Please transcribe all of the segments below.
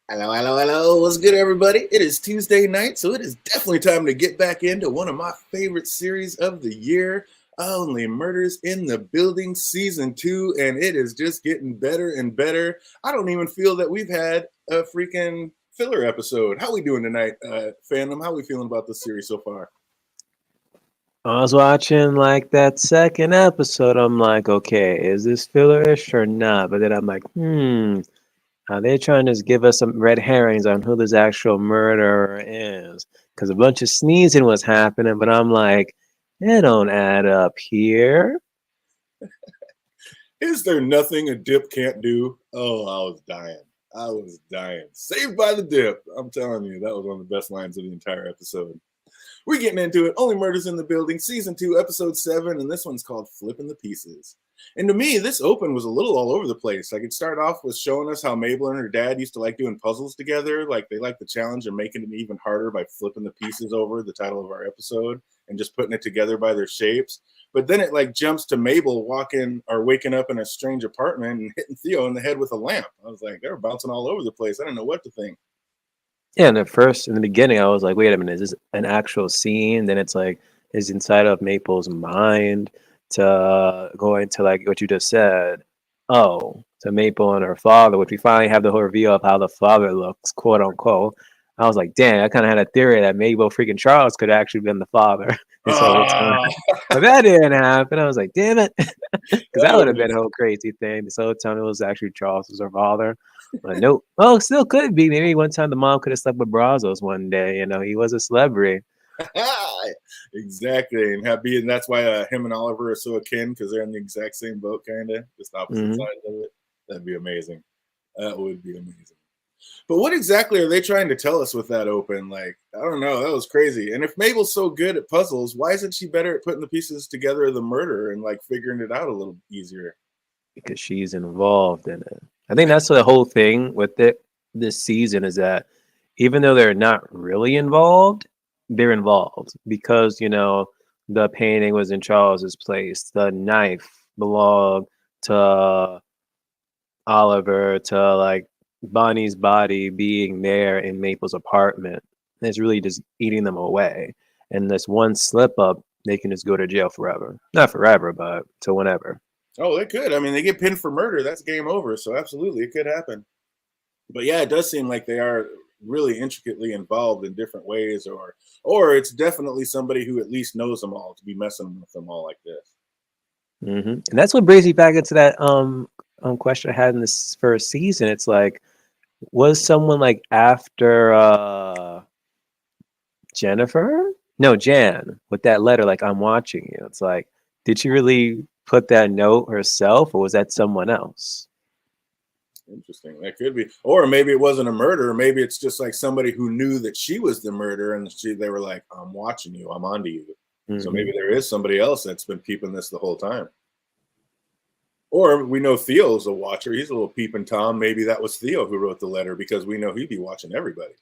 Hello, hello, hello. What's good, everybody? It is Tuesday night, so it is definitely time to get back into one of my favorite series of the year, Only Murders in the Building Season 2, and it is just getting better and better. I don't even feel that we've had a freaking filler episode. How we doing tonight, fandom? How we feeling about this series so far? I was watching like that second episode. I'm like, okay, is this fillerish or not? But then I'm like, are they trying to just give us some red herrings on who this actual murderer is? Because a bunch of sneezing was happening, but I'm like, it don't add up here. Is there nothing a dip can't do? Oh, I was dying. I was dying. Saved by the dip. I'm telling you, that was one of the best lines of the entire episode. We're getting into it. Only Murders in the Building, Season 2, Episode 7, and this one's called Flipping the Pieces. And to me, this open was a little all over the place. Like, it started off with showing us how Mabel and her dad used to like doing puzzles together. Like, they like the challenge of making it even harder by flipping the pieces over, the title of our episode, and just putting it together by their shapes. But then it, like, jumps to Mabel walking or waking up in a strange apartment and hitting Theo in the head with a lamp. I was like, they're bouncing all over the place. I didn't know what to think. Yeah, and in the beginning, I was like, wait a minute, is this an actual scene? Then it's like, is inside of Maple's mind to go into like what you just said? Oh, to Maple and her father, which we finally have the whole reveal of how the father looks, quote unquote. I was like, damn, I kind of had a theory that Mabel freaking Charles could have actually been the father this whole time. Oh, But that didn't happen. I was like, damn it. Because that would have been that a whole crazy thing. This whole time it was actually Charles was her father. But nope. Oh, still could be. Maybe one time the mom could have slept with Brazos one day. You know, he was a celebrity. exactly, and happy, and that's why him and Oliver are so akin because they're in the exact same boat, kind of just opposite Hmm. sides of it. That'd be amazing. That would be amazing. But what exactly are they trying to tell us with that open? Like, I don't know. That was crazy. And if Mabel's so good at puzzles, why isn't she better at putting the pieces together of the murder and like figuring it out a little easier? Because she's involved in it. I think that's the whole thing with it this season is that even though they're not really involved, they're involved because, the painting was in Charles's place, the knife belonged to Oliver, to like Bonnie's body being there in Maple's apartment. It's really just eating them away. And this one slip up, they can just go to jail forever. Not forever, but to whenever. Oh, they could. I mean, they get pinned for murder. That's game over. So absolutely, it could happen. But yeah, it does seem like they are really intricately involved in different ways, or it's definitely somebody who at least knows them all to be messing with them all like this. And that's what brings me back into that question I had in this first season. It's like, was someone like after Jennifer? No, Jan, with that letter, like, I'm watching you. It's like, did she really put that note herself, or was that someone else? Interesting. That could be, or maybe it wasn't a murder. Maybe it's just like somebody who knew that she was the murderer, and they were like, "I'm watching you. I'm onto you." So Hmm. maybe there is somebody else that's been peeping this the whole time. Or we know Theo's a watcher. He's a little peeping Tom. Maybe that was Theo who wrote the letter because we know he'd be watching everybody.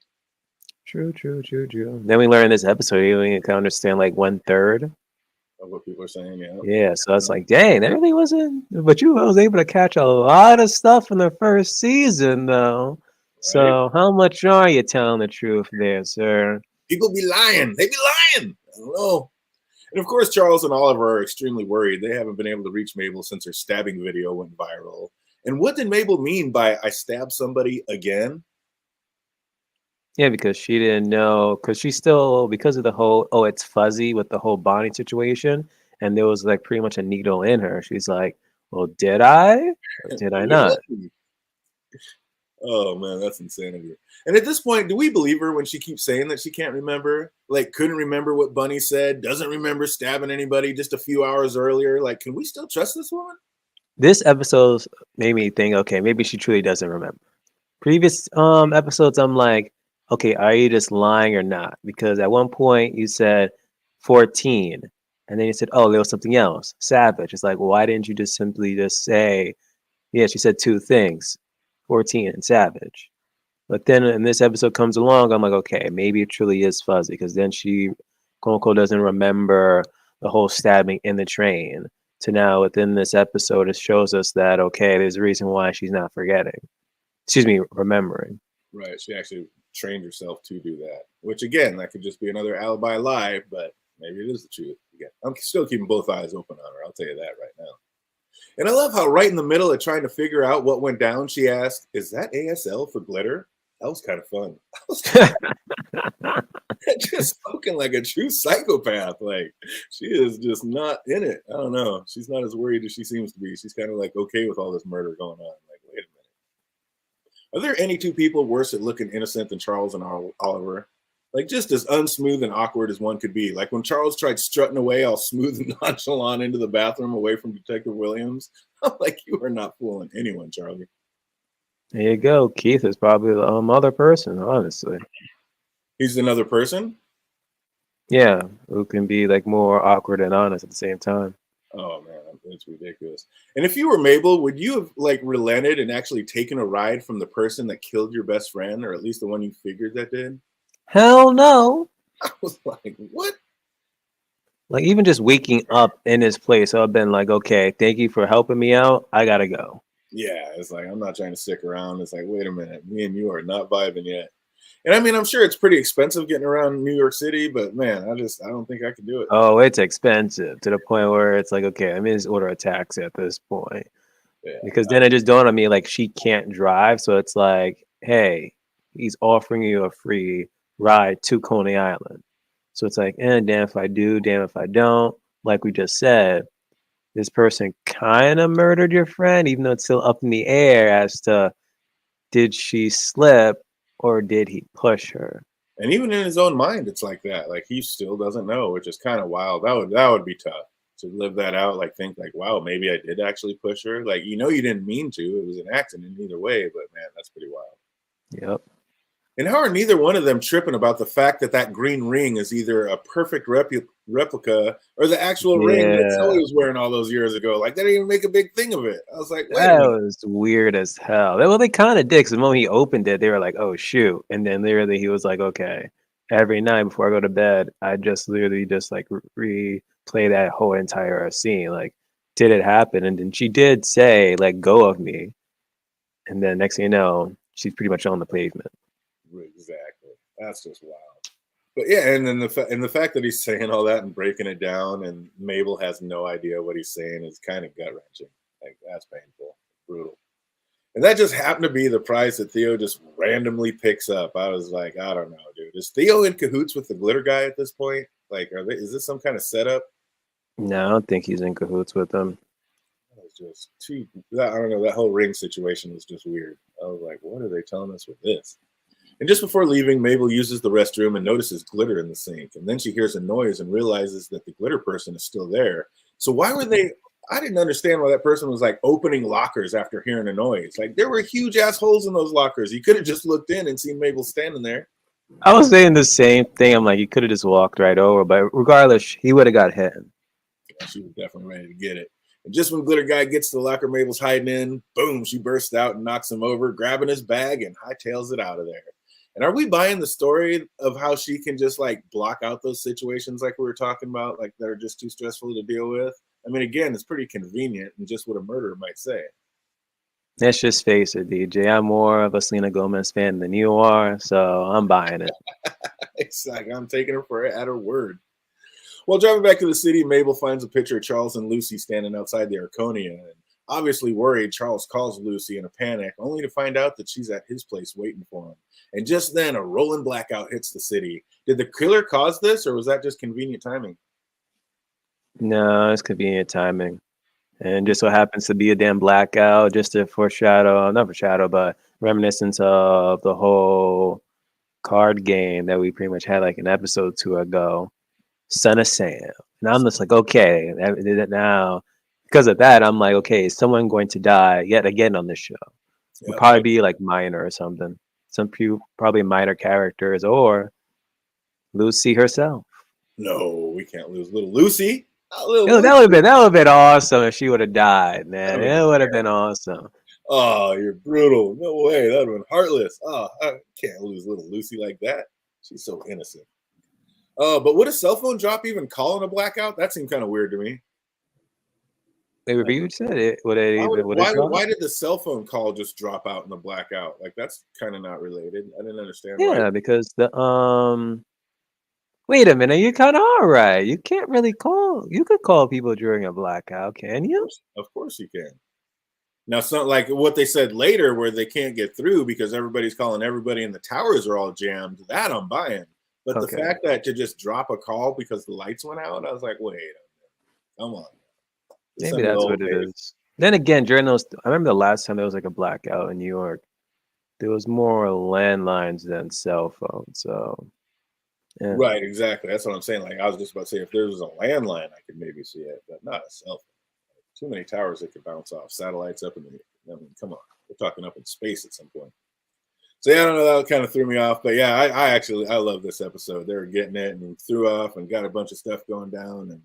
True, true, true, true. Then we learn in this episode, you only can understand like one third. Of what people are saying. Yeah. Yeah, so it's like, dang, that really wasn't. But you was able to catch a lot of stuff in the first season, though. Right. So how much are you telling the truth there, sir? People be lying. They be lying. I don't know. And of course, Charles and Oliver are extremely worried. They haven't been able to reach Mabel since her stabbing video went viral. And what did Mabel mean by "I stabbed somebody again"? Yeah, because she didn't know, because she still, because of the whole, oh, it's fuzzy with the whole Bonnie situation, and there was like pretty much a needle in her. She's like, well, did I or did I not? Oh man, that's insanity. And at this point, do we believe her when she keeps saying that she can't remember? Like, couldn't remember what Bunny said, doesn't remember stabbing anybody just a few hours earlier? Like, can we still trust this woman? This episode made me think, okay, maybe she truly doesn't remember. Previous episodes, I'm like, okay, are you just lying or not? Because at one point you said 14, and then you said, oh, there was something else, savage. It's like, well, why didn't you just simply just say, yeah, she said two things, 14 and savage. But then in this episode comes along, I'm like, okay, maybe it truly is fuzzy because then she, quote unquote, doesn't remember the whole stabbing in the train. To now within this episode, it shows us that okay, there's a reason why she's not forgetting. Excuse me, remembering. Right. She actually trained herself to do that, which again, that could just be another alibi lie, but maybe it is the truth. Again, I'm still keeping both eyes open on her. I'll tell you that right now. And I love how right in the middle of trying to figure out what went down, she asked, "Is that ASL for glitter?" That was kind of fun. I was just spoken like a true psychopath. Like she is just not in it. I don't know. She's not as worried as she seems to be. She's kind of like okay with all this murder going on. Like, wait a minute. Are there any two people worse at looking innocent than Charles and Oliver? Like just as unsmooth and awkward as one could be. Like when Charles tried strutting away all smooth and nonchalant into the bathroom away from Detective Williams. I'm like, you are not fooling anyone, Charlie. There you go. Keith is probably the other person, honestly. He's another person? Yeah, who can be like more awkward and honest at the same time. Oh man, it's ridiculous. And if you were Mabel, would you have like relented and actually taken a ride from the person that killed your best friend, or at least the one you figured that did? Hell no. I was like, what? Like even just waking up in his place, I've been like, okay, thank you for helping me out. I gotta go. Yeah, it's like I'm not trying to stick around. It's like, wait a minute, me and you are not vibing yet. And I mean, I'm sure it's pretty expensive getting around New York City, but man, I don't think I could do it. Oh, it's expensive to the point where it's like, okay, I mean, just order a taxi at this point. Yeah, Because then it just dawned on me like she can't drive, so it's like, hey, he's offering you a free ride to Coney Island. So it's like, damn if I do, damn if I don't. Like we just said, this person kind of murdered your friend, even though it's still up in the air as to did she slip or did he push her? and even in his own mind, it's like that. Like he still doesn't know, which is kind of wild. That would be tough to live that out. Like think like, wow, maybe I did actually push her. Like you didn't mean to. It was an accident either way. But man, that's pretty wild. Yep. And how are neither one of them tripping about the fact that that green ring is either a perfect replica or the actual ring that Zoe Yeah. was wearing all those years ago? Like they didn't even make a big thing of it. I was like, wait a That minute. was weird as hell. Well, they kind of did because the moment he opened it, they were like, "Oh shoot!" And then literally he was like, "Okay, every night before I go to bed, I just literally just like replay that whole entire scene. Like, did it happen?" And then she did say, "Let go of me," and then next thing you know, she's pretty much on the pavement. Exactly. That's just wild. But yeah, and then the fact that he's saying all that and breaking it down, and Mabel has no idea what he's saying is kind of gut wrenching. Like that's painful, brutal. And that just happened to be the prize that Theo just randomly picks up. I was like, I don't know, dude. Is Theo in cahoots with the glitter guy at this point? Like, is this some kind of setup? No, I don't think he's in cahoots with them. That was just too. I don't know. That whole ring situation was just weird. I was like, what are they telling us with this? And just before leaving, Mabel uses the restroom and notices glitter in the sink. And then she hears a noise and realizes that the glitter person is still there. So why were they? I didn't understand why that person was like opening lockers after hearing a noise. Like there were huge ass holes in those lockers. You could have just looked in and seen Mabel standing there. I was saying the same thing. I'm like, you could have just walked right over, but regardless, he would have got hit. Yeah, she was definitely ready to get it. And just when Glitter Guy gets to the locker Mabel's hiding in, boom, she bursts out and knocks him over, grabbing his bag and hightails it out of there. And are we buying the story of how she can just like block out those situations like we were talking about, like that are just too stressful to deal with? I mean, again, it's pretty convenient and just what a murderer might say. Let's just face it, DJ. I'm more of a Selena Gomez fan than you are, so I'm buying it. It's like I'm taking her for at her word. While driving back to the city, Mabel finds a picture of Charles and Lucy standing outside the Arconia. And obviously worried, Charles calls Lucy in a panic, only to find out that she's at his place waiting for him. And just then, a rolling blackout hits the city. Did the killer cause this, or was that just convenient timing? No, it's convenient timing. And just so happens to be a damn blackout, just to foreshadow, not foreshadow, but reminiscence of the whole card game that we pretty much had like an episode 2 ago, Son of Sam. And I'm just like, okay, now because of that, I'm like, okay, is someone going to die yet again on this show? Would Yep, probably yep. be like minor or something. Some few probably minor characters or Lucy herself. No, we can't lose little Lucy. Oh, little Yo, Lucy. that would have been awesome if she would have died, That man. would have It been would have been terrible. awesome. Oh, you're brutal. No way. That would have been heartless. Oh, I can't lose little Lucy like that. She's so innocent. But would a cell phone drop even calling a blackout? That seemed kind of weird to me. They Like, reviewed it. Would it even would it drop? why did the cell phone call just drop out in the blackout? Like that's kind of not related. I didn't understand why. Yeah, because the wait a minute, you're kind of all right. You can't really call. You could call people during a blackout, can you? Of course you can. Now, it's not like what they said later where they can't get through because everybody's calling everybody and the towers are all jammed. That I'm buying. But the Okay. fact that to just drop a call because the lights went out, I was like, wait a minute. Come on. This Maybe ain't the that's old what it days. is. Then again, during those, I remember the last time there was like a blackout in New York. There was more landlines than cell phones. So, yeah. Right, exactly. That's what I'm saying. Like I was just about to say, if there was a landline, I could maybe see it, but not a cell phone. Too many towers that could bounce off. Satellites up in the. I mean, come on. We're talking up in space at some point. So yeah, I don't know. That kind of threw me off, but yeah, I actually I love this episode. They were getting it and threw off and got a bunch of stuff going down, and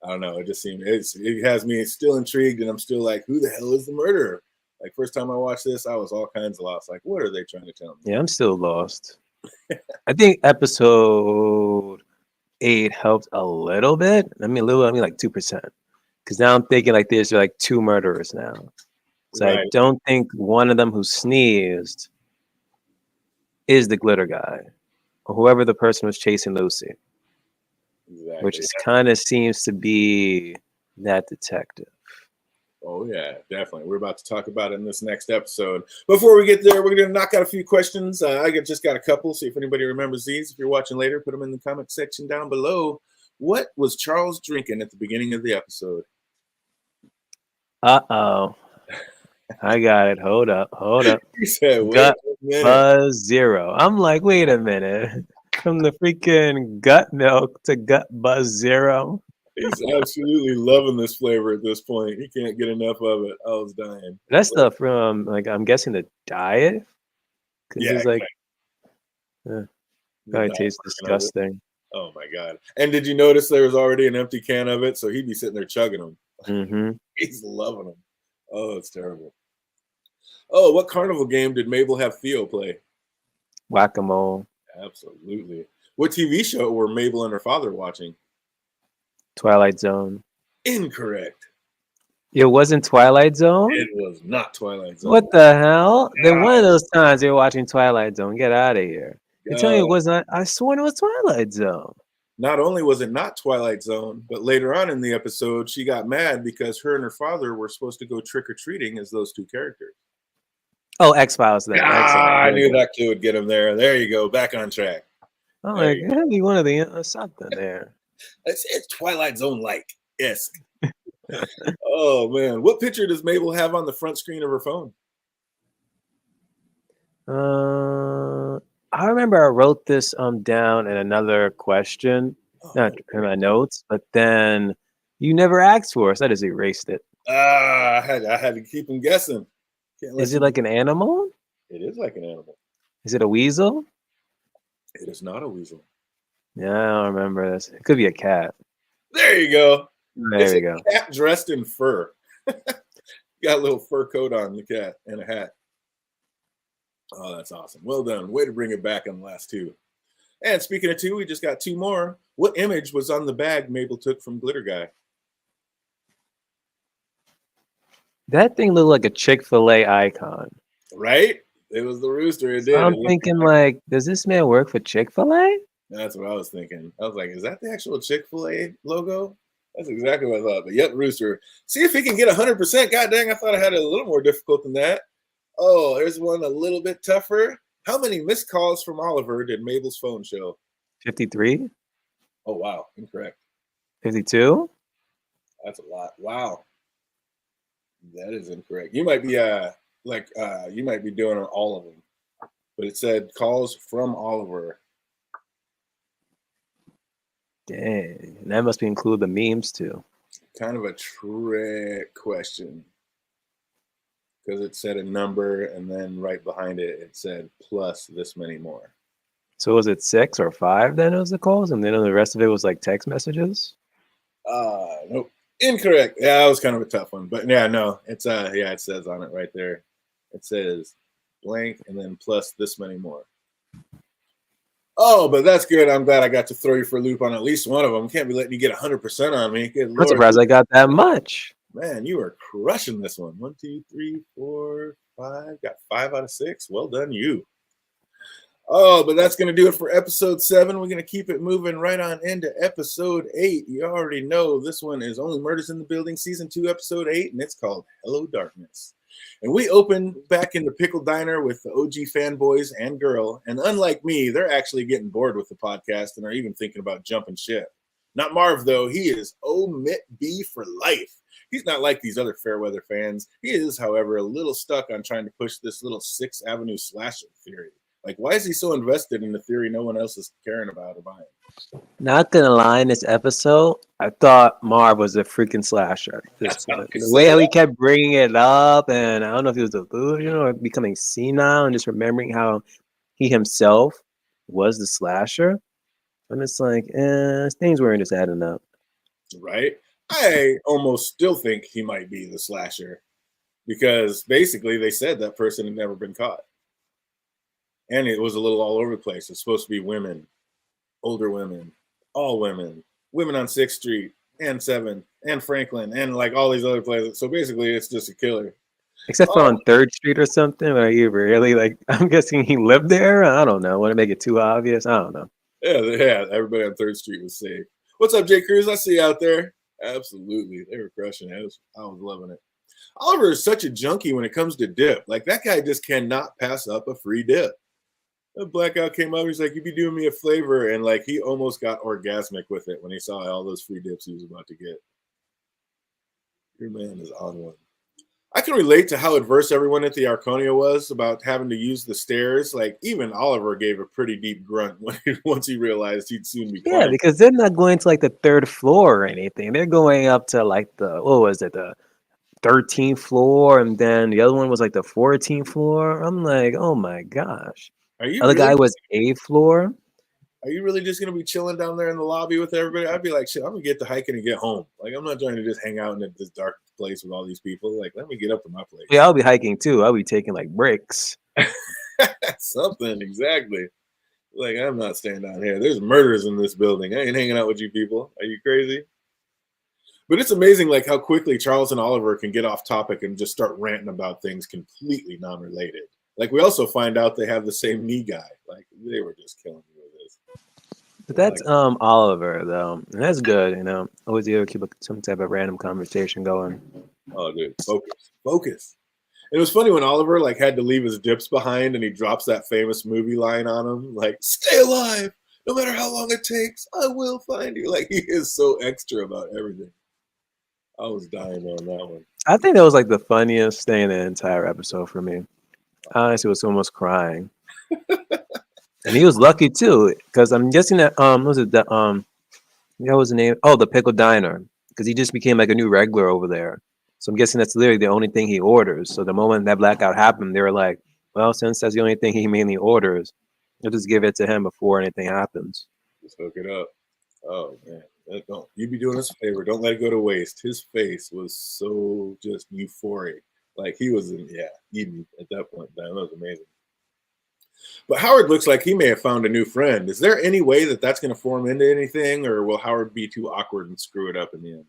I don't know. It just seemed it has me still intrigued, and I'm still like, who the hell is the murderer? Like first time I watched this, I was all kinds of lost. Like, what are they trying to tell me? Yeah, I'm still lost. I think episode 8 helped a little bit. I mean, a little, I mean like 2%. Because now I'm thinking like there's like 2 murderers now. So I Right, don't think one of them who sneezed is the glitter guy or whoever the person was chasing Lucy, which exactly. is kind of seems to be that detective. Oh yeah, definitely. We're about to talk about it in this next episode. Before we get there, we're going to knock out a few questions. Just got a couple. See if anybody remembers these. If you're watching later, put them in the comment section down below. What was Charles drinking at the beginning of the episode? Uh-oh. I got it. Hold up. Hold up. He said, "Wait Gut a minute." Buzz Zero. I'm like, wait a minute. From the freaking gut milk to Gut Buzz Zero. He's absolutely loving this flavor at this point. He can't get enough of it. I was dying. That's the from like I'm guessing the diet because Yeah, it's like the probably diet tastes version of it. disgusting. Oh my god! And did you notice there was already an empty can of it? So he'd be sitting there chugging them. Mm-hmm. He's loving them. Oh, it's terrible. Oh, what carnival game did Mabel have Theo play? Whack-a-mole. Absolutely. What TV show were Mabel and her father watching? Twilight Zone. Incorrect. It wasn't Twilight Zone? It was not Twilight Zone. What the hell? Then God, one of those times you're watching Twilight Zone. Get out of here. You're telling me it wasn't. I sworn it was Twilight Zone. not only was it not Twilight Zone, but later on in the episode, she got mad because her and her father were supposed to go trick or treating as those two characters. Oh, X-Files then. Excellent. I knew that clue would get him there. There you go. Back on track. I'm There like, you it had to be one of the something there. It's Twilight Zone like esque. Oh man, what picture does Mabel have on the front screen of her phone? I remember I wrote this down in another question, not in my notes, but then you never asked for it, so I just erased it. I had to keep him guessing. Is it like an animal? It is like an animal. Is it a weasel? It is not a weasel. Yeah, I don't remember this. It could be a cat. There you go. There we go. Cat dressed in fur. Got a little fur coat on the cat and a hat. Oh, that's awesome. Well done. Way to bring it back on the last two. And speaking of two, we just got two more. What image was on the bag Mabel took from Glitter Guy? That thing looked like a Chick-fil-A icon. Right? It was the rooster. It did. I'm thinking like, does this man work for Chick-fil-A? That's what I was thinking. I was like, is that the actual Chick-fil-A logo? That's exactly what I thought. But yep, rooster. See if he can get 100%. God dang, I thought I had it a little more difficult than that. Oh, there's one a little bit tougher. How many missed calls from Oliver did Mabel's phone show? 53? Oh, wow. Incorrect. 52? That's a lot. Wow. That is incorrect. You might be you might be doing all of them. But it said calls from Oliver. Dang. And that must be include the memes too. Kind of a trick question. Because it said a number and then right behind it, it said plus this many more. So was it 6 or 5 then it was the calls? And then the rest of it was like text messages? Nope. Incorrect. Yeah, that was kind of a tough one. But yeah, no. It's it says on it right there. It says blank and then plus this many more. Oh, but that's good. I'm glad I got to throw you for a loop on at least one of them. Can't be letting you get 100% on me. Good I'm Lord. surprised I got that much. Man, you are crushing this one. 1, 2, 3, 4, 5. Got 5 out of 6. Well done, you. Oh, but that's going to do it for episode 7. We're going to keep it moving right on into episode 8. You already know this one is Only Murders in the Building, season 2, episode 8, and it's called Hello Darkness. And we open back in the Pickle Diner with the OG fanboys and girl. And unlike me, they're actually getting bored with the podcast and are even thinking about jumping ship. Not Marv, though. He is Omit B for life. He's not like these other Fairweather fans. He is, however, a little stuck on trying to push this little 6th Avenue slasher theory. Like, why is he so invested in the theory no one else is caring about or buying? Not gonna lie, in this episode, I thought Marv was a freaking slasher at this point. The way how he kept bringing it up, and I don't know if he was delusional or becoming senile and just remembering how he himself was the slasher. I'm just like, things weren't just adding up. Right? I almost still think he might be the slasher because basically they said that person had never been caught. And it was a little all over the place. It's supposed to be women, older women, all women, women on 6th Street and 7th and Franklin and like all these other places. So basically, it's just a killer. Except for on 3rd Street or something, where you really like, I'm guessing he lived there. I don't know. Want to make it too obvious? I don't know. Yeah, everybody on 3rd Street was safe. What's up, Jay Cruz? I see you out there. Absolutely. They were crushing it. I was loving it. Oliver is such a junkie when it comes to dip. Like, that guy just cannot pass up a free dip. The blackout came up. He's like, "You be doing me a favor," and like he almost got orgasmic with it when he saw all those free dips he was about to get. Your man is on one. I can relate to how adverse everyone at the Arconia was about having to use the stairs. Like even Oliver gave a pretty deep grunt once he realized he'd soon be climbing. Yeah, because they're not going to like the 3rd floor or anything. They're going up to like the the 13th floor, and then the other one was like the 14th floor. I'm like, oh my gosh. Are you Other really? guy was 8th floor. Are you really just gonna be chilling down there in the lobby with everybody? I'd be like, shit, I'm gonna get to hiking and get home. Like I'm not trying to just hang out in this dark place with all these people. Like let me get up to my place. Yeah, I'll be hiking too. I'll be taking like breaks. Something exactly. Like I'm not staying down here. There's murders in this building. I ain't hanging out with you people. Are you crazy? But it's amazing, like how quickly Charles and Oliver can get off topic and just start ranting about things completely non-related. Like we also find out they have the same knee guy. Like they were just killing me with this. But that's Oliver though. And that's good, you know. Always able to keep some type of random conversation going. Oh, dude, focus. It was funny when Oliver like had to leave his dips behind and he drops that famous movie line on him, like "Stay alive, no matter how long it takes. I will find you." Like he is so extra about everything. I was dying on that one. I think that was like the funniest thing in the entire episode for me. Honestly, was almost crying. And he was lucky too, because I'm guessing that was it that what was the name? Oh, the Pickle Diner, because he just became like a new regular over there. So I'm guessing that's literally the only thing he orders. So the moment that blackout happened, they were like, "Well, since that's the only thing he mainly orders, we'll just give it to him before anything happens." Just hook it up. Oh man, don't you be doing us a favor? Don't let it go to waste. His face was so just euphoric, like he was in Eden at that point. That was amazing. But Howard looks like he may have found a new friend. Is there any way that that's going to form into anything, or will Howard be too awkward and screw it up in the end?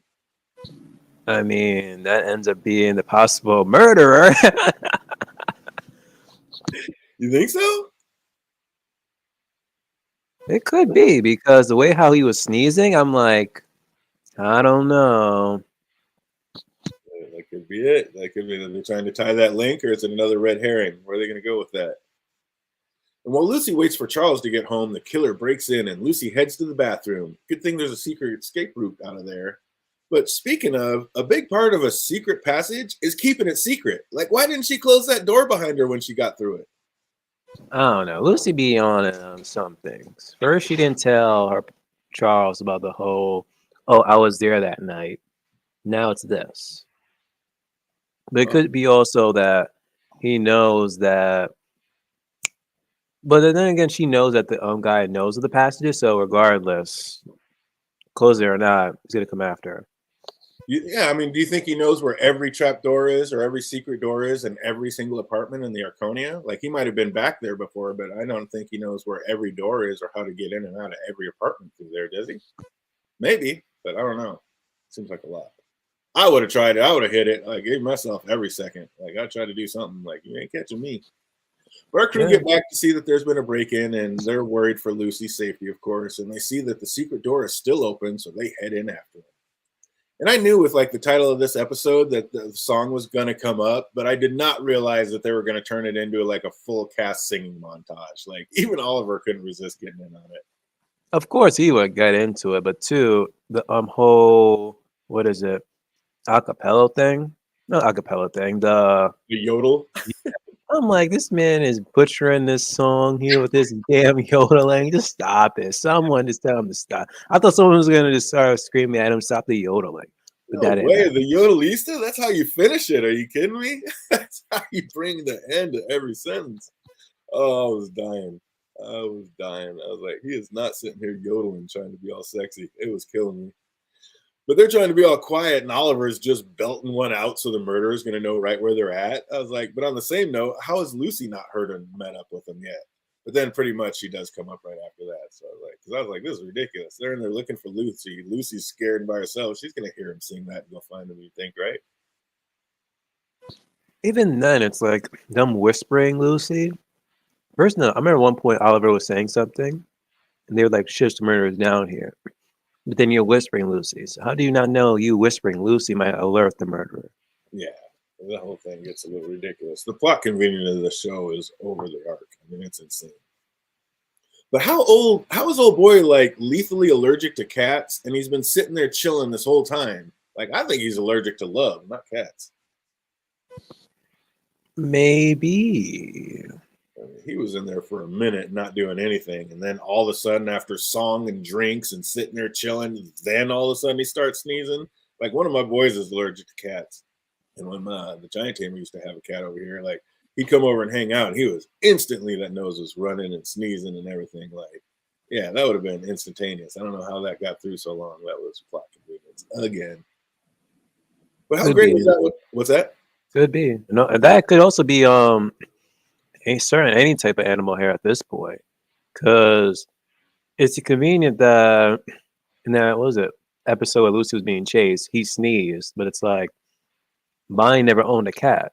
I mean, that ends up being the possible murderer. You think so? It could be, because the way how he was sneezing, I'm like, I don't know. That could be it. That could be that they're trying to tie that link, or is it another red herring? Where are they going to go with that? And while Lucy waits for Charles to get home, the killer breaks in and Lucy heads to the bathroom. Good thing there's a secret escape route out of there. But speaking of, a big part of a secret passage is keeping it secret. Like, why didn't she close that door behind her when she got through it? I don't know. Lucy be on some things. First, she didn't tell her Charles about the whole, "Oh, I was there that night." Now it's this. But it could be also that he knows that. But then again, she knows that the guy knows of the passages. So regardless, close it or not, he's gonna come after her. Yeah, I mean, do you think he knows where every trap door is or every secret door is in every single apartment in the Arconia? Like, he might have been back there before, but I don't think he knows where every door is or how to get in and out of every apartment through there, does he? Maybe, but I don't know. Seems like a lot. I would have tried it. I would have hit it. I gave myself every second. Like I tried to do something. Like you ain't catching me. But our crew Yeah. get back to see that there's been a break-in, and they're worried for Lucy's safety, of course. And they see that the secret door is still open, so they head in after him. And I knew with like the title of this episode that the song was going to come up, but I did not realize that they were going to turn it into like a full cast singing montage. Like even Oliver couldn't resist getting in on it. Of course, he would get into it, but two, the whole what is it, acapella thing? Not acapella thing. The yodel. I'm like, this man is butchering this song here with this damn yodeling. Just stop it. Someone just tell him to stop. I thought someone was gonna just start screaming at him, stop the yodeling. But No that didn't way. happen. The yodelista? That's how you finish it. Are you kidding me? That's how you bring the end to every sentence. Oh, I was dying. I was dying. I was like, he is not sitting here yodeling, trying to be all sexy. It was killing me. But they're trying to be all quiet, and Oliver's just belting one out so the murderer's going to know right where they're at. I was like, but on the same note, how has Lucy not heard and met up with them yet? But then pretty much she does come up right after that. So I was like, because I was like, this is ridiculous. They're in there looking for Lucy. Lucy's scared by herself. She's going to hear him sing that and go find him, you think, right? Even then, it's like them whispering Lucy. First, no, I remember one point Oliver was saying something, and they were like, "Shush, the murderer's down here." But then you're whispering Lucy. So how do you not know you whispering Lucy might alert the murderer? Yeah, the whole thing gets a little ridiculous. The plot convenience of the show is over the arc. I mean, it's insane. But how is old boy like lethally allergic to cats, and he's been sitting there chilling this whole time? Like, I think he's allergic to love, not cats. Maybe. I mean, he was in there for a minute not doing anything, and then all of a sudden, after song and drinks and sitting there chilling, then all of a sudden he starts sneezing. Like one of my boys is allergic to cats, and when the giant tamer used to have a cat over here, like he'd come over and hang out, and he was instantly that nose was running and sneezing and everything. Like, yeah, that would have been instantaneous. I don't know how that got through so long. That was plot convenience again. But how Could great be. was that? What's that? Could be. No, and that could also be any type of animal hair at this point, because it's convenient that in that what was it episode where Lucy was being chased, he sneezed, but it's like Bonnie never owned a cat,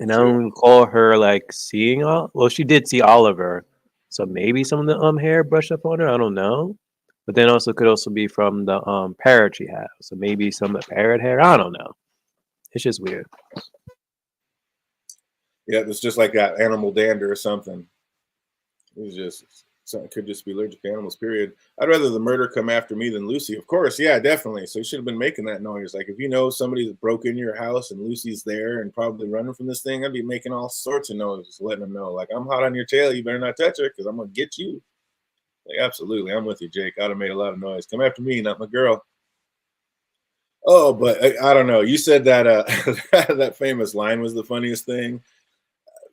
and I True. don't recall her like seeing all. Well, she did see Oliver, so maybe some of the hair brushed up on her. I don't know, but then also could also be from the parrot she had, so maybe some of the parrot hair. I don't know. It's just weird. Yeah, it's just like that animal dander or something. It was just something could just be allergic to animals. Period. I'd rather the murder come after me than Lucy. Of course, yeah, definitely. So you should have been making that noise. Like if you know somebody that broke into your house and Lucy's there and probably running from this thing, I'd be making all sorts of noises, letting them know, like I'm hot on your tail. You better not touch her because I'm gonna get you. Like absolutely, I'm with you, Jake. I'd have made a lot of noise. Come after me, not my girl. Oh, but I don't know. You said that that famous line was the funniest thing.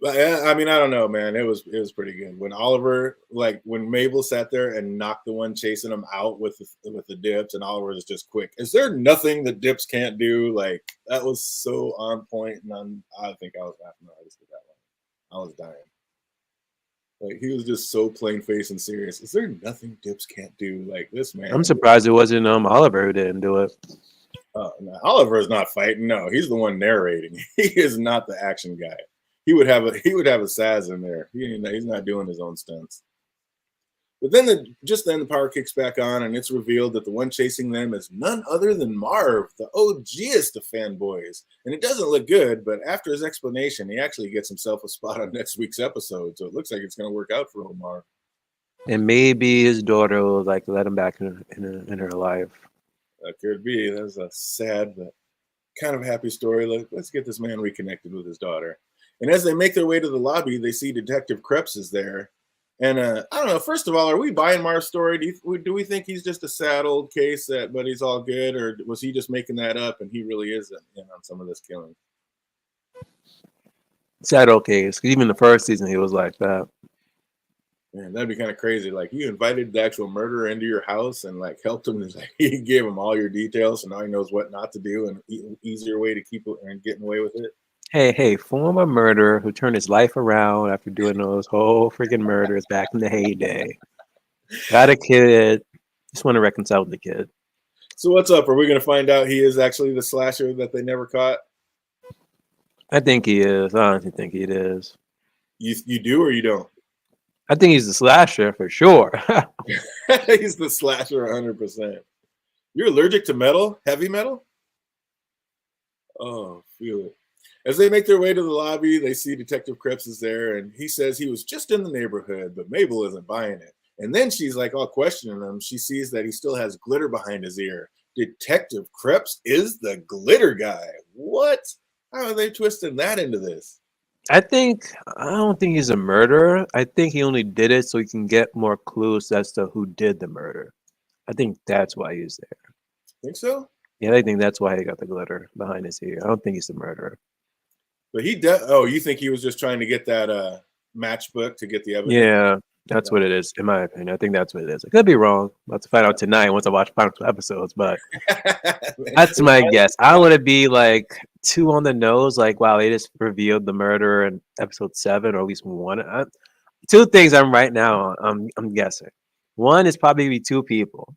But I mean, I don't know, man. It was pretty good when Oliver, like when Mabel sat there and knocked the one chasing him out with the dips, and Oliver was just quick. Is there nothing that dips can't do? Like that was so on point, and I think I was laughing my hardest with that one. I was dying. Like he was just so plain face and serious. Is there nothing dips can't do? Like this man. I'm surprised it wasn't Oliver who didn't do it. No, Oliver is not fighting. No, he's the one narrating. He is not the action guy. He would have a Saz in there. He's not doing his own stunts. But then the power kicks back on, and it's revealed that the one chasing them is none other than Marv, the OGest of fanboys. And it doesn't look good, but after his explanation, he actually gets himself a spot on next week's episode. So it looks like it's going to work out for old Marv. And maybe his daughter will like let him back in her life. That could be. That's a sad but kind of happy story. Let's get this man reconnected with his daughter. And as they make their way to the lobby, they see Detective Krebs is there. And I don't know. First of all, are we buying Marv's story? Do we think he's just a sad old case but he's all good, or was he just making that up and he really isn't in on some of this killing? Sad okay. Even the first season he was like that. Man, that'd be kind of crazy. Like you invited the actual murderer into your house and like helped him. And like, he gave him all your details, so now he knows what not to do and easier way to keep it and getting away with it. Hey, former murderer who turned his life around after doing those whole freaking murders back in the heyday. Got a kid. Just want to reconcile with the kid. So what's up? Are we going to find out he is actually the slasher that they never caught? I think he is. I honestly think he is. You do or you don't? I think he's the slasher for sure. He's the slasher 100%. You're allergic to metal? Heavy metal? Oh, feel it. As they make their way to the lobby, they see Detective Krebs is there, and he says he was just in the neighborhood, but Mabel isn't buying it. And then she's like all questioning him. She sees that he still has glitter behind his ear. Detective Krebs is the glitter guy. What? How are they twisting that into this? I don't think he's a murderer. I think he only did it so he can get more clues as to who did the murder. I think that's why he's there. Think so? Yeah, I think that's why he got the glitter behind his ear. I don't think he's the murderer. But you think he was just trying to get that matchbook to get the evidence? Yeah, that's what it is, in my opinion. I think that's what it is. I could be wrong. I'll have to find out tonight once I watch final episodes, but that's my guess. I want to be like too on the nose, like, wow, they just revealed the murder in episode 7, or at least one. Two things I'm guessing. One is probably be two people.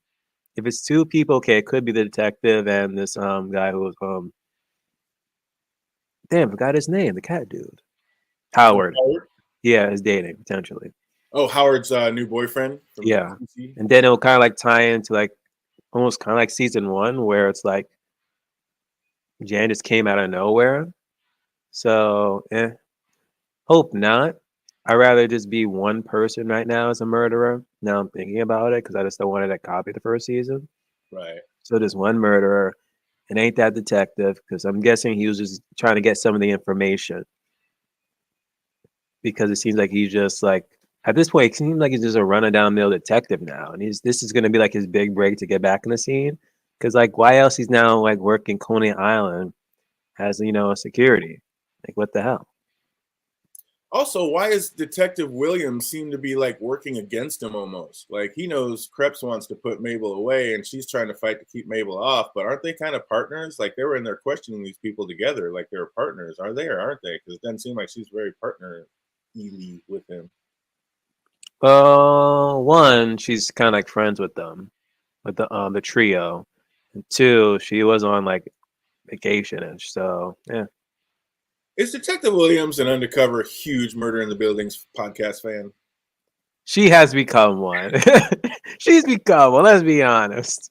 If it's two people, okay, it could be the detective and this guy who was damn, forgot his name, the cat dude. Howard. Howard? Yeah, is dating potentially. Oh, Howard's new boyfriend from Yeah. CC? And then it'll kind of like tie into like almost kind of like season 1 where it's like Jan just came out of nowhere. So, hope not. I'd rather just be one person right now as a murderer. Now I'm thinking about it because I just don't want to copy the first season. Right. So there's one murderer. It ain't that detective because I'm guessing he was just trying to get some of the information because it seems like he's just like at this point it seems like he's just a run of down mill detective now, and this is going to be like his big break to get back in the scene because like why else he's now like working Coney Island as security, like what the hell. Also, why is Detective Williams seem to be like working against him almost? Like he knows Krebs wants to put Mabel away and she's trying to fight to keep Mabel off, but aren't they kind of partners? Like they were in there questioning these people together, like they're partners. Are they or aren't they? Because it doesn't seem like she's very partner-y with him. One, she's kind of like friends with them, with the trio, and two, she was on like vacation, and so yeah. Is Detective Williams an undercover huge Murder in the Buildings podcast fan? She has become one. She's become one. Let's be honest.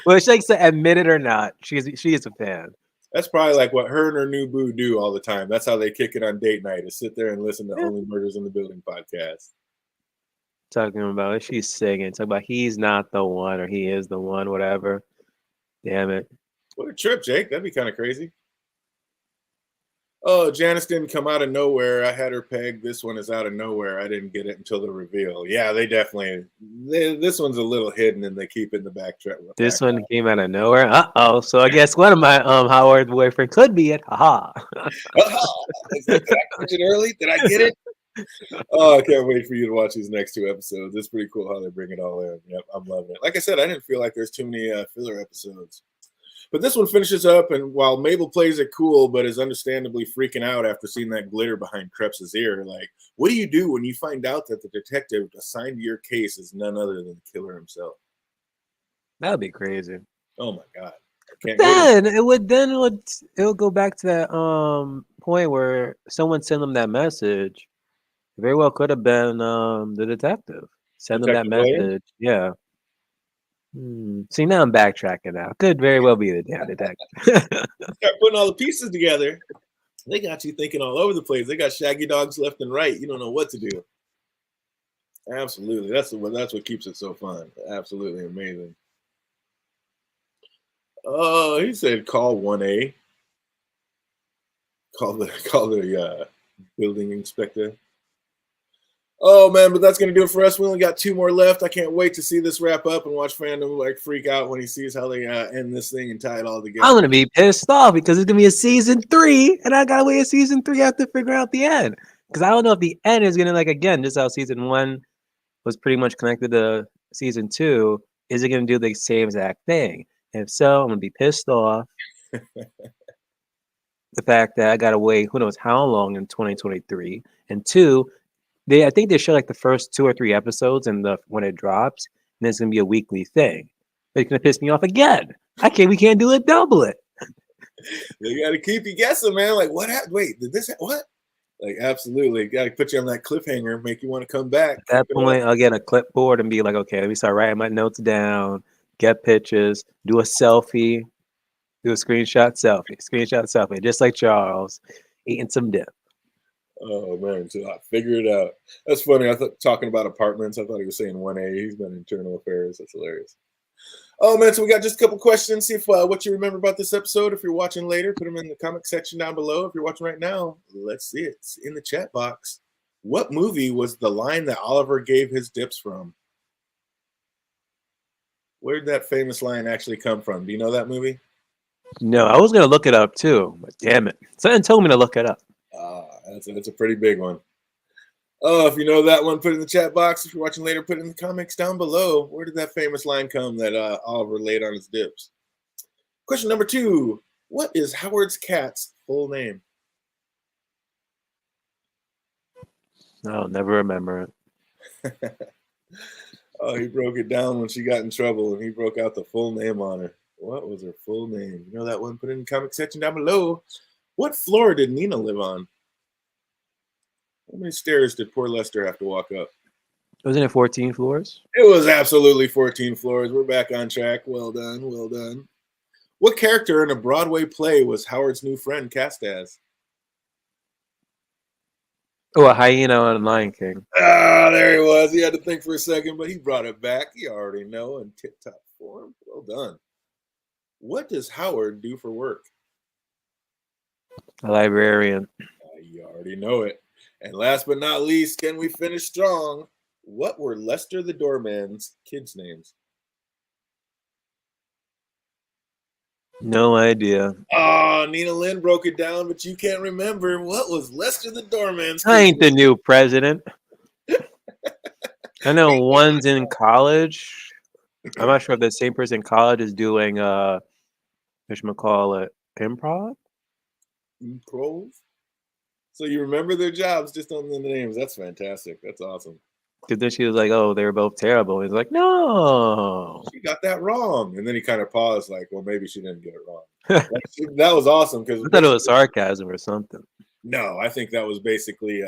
Whether she likes to admit it or not, she is a fan. That's probably like what her and her new boo do all the time. That's how they kick it on date night, is sit there and listen to Only Murders in the Building podcast. Talking about it, she's singing. Talking about he's not the one or he is the one, whatever. Damn it. What a trip, Jake. That'd be kind of crazy. Oh, Janice didn't come out of nowhere. I had her pegged. This one is out of nowhere. I didn't get it until the reveal. Yeah, this one's a little hidden and they keep it in the backtrack. This one came out of nowhere. Uh-oh. So I guess one of my Howard boyfriend could be it. Haha. Did I catch it early? Did I get it? Oh, I can't wait for you to watch these next 2 episodes. It's pretty cool how they bring it all in. Yep, I'm loving it. Like I said, I didn't feel like there's too many filler episodes. But this one finishes up, and while Mabel plays it cool, but is understandably freaking out after seeing that glitter behind Krebs's ear, like, what do you do when you find out that the detective assigned to your case is none other than the killer himself? That'd be crazy. Oh my god! It would go back to that point where someone sent them that message. Very well could have been the detective. Send them that message. Yeah. See, now I'm backtracking now. Could very well be the damn detective. Start putting all the pieces together. They got you thinking all over the place. They got shaggy dogs left and right. You don't know what to do. Absolutely. That's what keeps it so fun. Absolutely amazing. Oh, he said call 1A. Call the building inspector. Oh man, but that's gonna do it for us. We only got 2 more left. I can't wait to see this wrap up and watch fandom like freak out when he sees how they end this thing and tie it all together. I'm gonna be pissed off because it's gonna be a season 3, and I gotta wait a season 3 after figure out the end. Because I don't know if the end is gonna again, just how season 1 was pretty much connected to season 2. Is it gonna do the same exact thing? And if so, I'm gonna be pissed off. The fact that I gotta wait who knows how long in 2023, and 2. I think they show the first 2 or 3 episodes and when it drops, and it's gonna be a weekly thing. It's gonna piss me off again. We can't do it, double it. They got to keep you guessing, man. Like, what happened? Wait, did this? What? Like, absolutely, got to put you on that cliffhanger, make you want to come back. At that point, I'll get a clipboard and be like, okay, let me start writing my notes down, get pictures, do a selfie, do a screenshot selfie, just like Charles eating some dip. Oh man, so I figure it out. That's funny. I thought talking about apartments. I thought he was saying 1A. He's been internal affairs. That's hilarious. Oh man, so we got just a couple questions. See if what you remember about this episode. If you're watching later, put them in the comment section down below. If you're watching right now, let's see it. It's in the chat box. What movie was the line that Oliver gave his dips from? Where did that famous line actually come from? Do you know that movie? No, I was gonna look it up too, but damn it, something told me to look it up. That's a pretty big one. Oh, if you know that one, put it in the chat box. If you're watching later, put it in the comments down below. Where did that famous line come that Oliver laid on his dips? Question number 2. What is Howard's cat's full name? I'll never remember it. Oh, he broke it down when she got in trouble, and he broke out the full name on her. What was her full name? You know that one? Put it in the comment section down below. What floor did Nina live on? How many stairs did poor Lester have to walk up? Wasn't it 14 floors? It was absolutely 14 floors. We're back on track. Well done. Well done. What character in a Broadway play was Howard's new friend cast as? Oh, a hyena on Lion King. Ah, there he was. He had to think for a second, but he brought it back. You already know in tip-top form. Well done. What does Howard do for work? A librarian. You already know it. And last but not least, can we finish strong? What were Lester the doorman's kids' names? No idea. Oh, Nina Lynn broke it down, but you can't remember. What was Lester the doorman's I kids' ain't the new president. I know one's in college. I'm not sure if the same person in college is doing whatchamacallit, improv? Improv? So you remember their jobs just on the names. That's fantastic. That's awesome. Because then she was like, oh, they were both terrible. He's like, no. She got that wrong. And then he kind of paused like, well, maybe she didn't get it wrong. That was awesome. Because I thought it was sarcasm or something. No, I think that was basically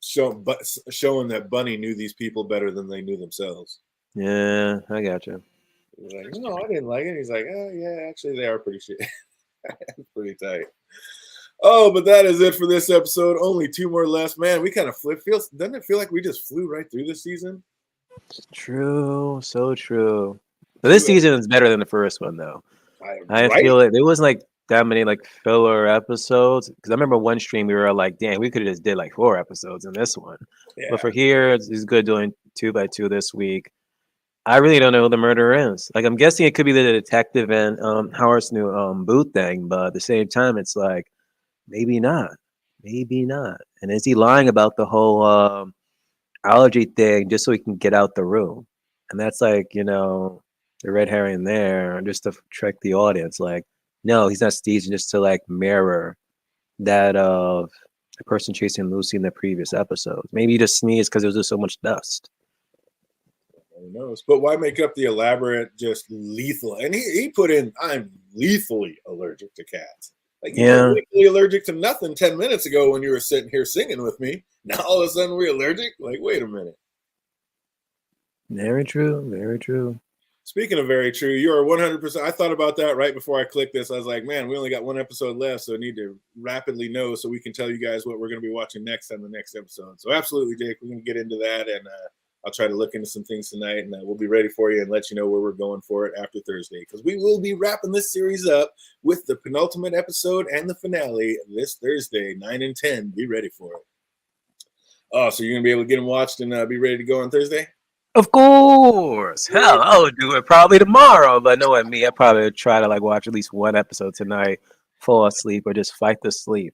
showing that Bunny knew these people better than they knew themselves. Yeah, I got you. He was like, no, I didn't like it. He's like, oh, yeah, actually, they are pretty shit. Pretty tight. Oh, but that is it for this episode. Only 2 more left. Man, we kind of doesn't it feel like we just flew right through this season? True, so true. But this season is better than the first one, though. I Right? feel it. There wasn't like that many like filler episodes. Because I remember one stream we were like, damn, we could have just did like 4 episodes in this one. Yeah. But for here, it's good doing 2 by 2 this week. I really don't know who the murderer is. Like, I'm guessing it could be the detective and Howard's new boot thing, but at the same time, it's like, maybe not. Maybe not. And is he lying about the whole allergy thing just so he can get out the room? And that's like, the red herring there, just to trick the audience. Like, no, he's not sneezing just to like mirror that of the person chasing Lucy in the previous episode. Maybe he just sneezed because there was just so much dust. Who knows? But why make up the elaborate, just lethal? And he put in, I'm lethally allergic to cats. Like, you were lethally allergic to nothing 10 minutes ago when you were sitting here singing with me. Now all of a sudden we're allergic? Like, wait a minute. Very true. Very true. Speaking of very true, you are 100%. I thought about that right before I clicked this. I was like, man, we only got 1 episode left, so I need to rapidly know so we can tell you guys what we're going to be watching next on the next episode. So absolutely, Jake, we're going to get into that, and I'll try to look into some things tonight, and we'll be ready for you and let you know where we're going for it after Thursday, because we will be wrapping this series up with the penultimate episode and the finale this Thursday, 9 and 10. Be ready for it. Oh, so you're going to be able to get them watched and be ready to go on Thursday? Of course. Hell, I would do it probably tomorrow, but knowing me, I probably would try to like watch at least 1 episode tonight, fall asleep, or just fight the sleep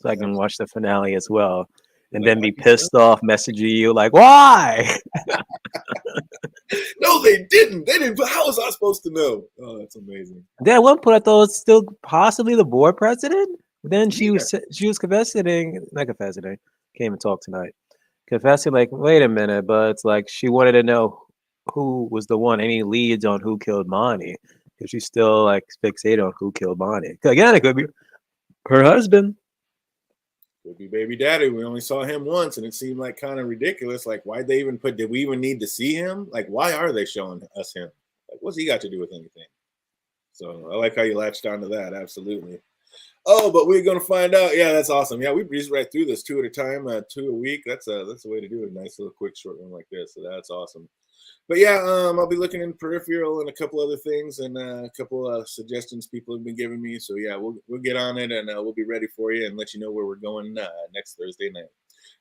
so I can watch the finale as well. And then be pissed off messaging you like, why? No, they didn't. They didn't. But how was I supposed to know? Oh, that's amazing. Then at one point I thought it was still possibly the board president. But then she was confessing, not confessing, can't even talk tonight. Confessing like, wait a minute, but it's like she wanted to know who was the one. Any leads on who killed Monty? Because she's still like fixated on who killed Monty. Again, it could be her husband. Could be baby daddy. We only saw him once, and it seemed like kind of ridiculous. Like, why'd they even put? Did we even need to see him? Like, why are they showing us him? Like, what's he got to do with anything? So I like how you latched onto that. Absolutely. Oh, but we're gonna find out. Yeah, that's awesome. Yeah, we breezed right through this 2 at a time, 2 a week. That's a way to do it. A nice little quick short one like this. So that's awesome. But yeah, I'll be looking in peripheral and a couple other things and a couple of suggestions people have been giving me. So yeah, we'll get on it and we'll be ready for you and let you know where we're going next Thursday night.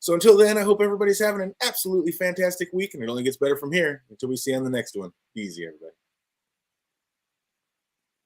So until then, I hope everybody's having an absolutely fantastic week, and it only gets better from here until we see you on the next one. Be easy, everybody.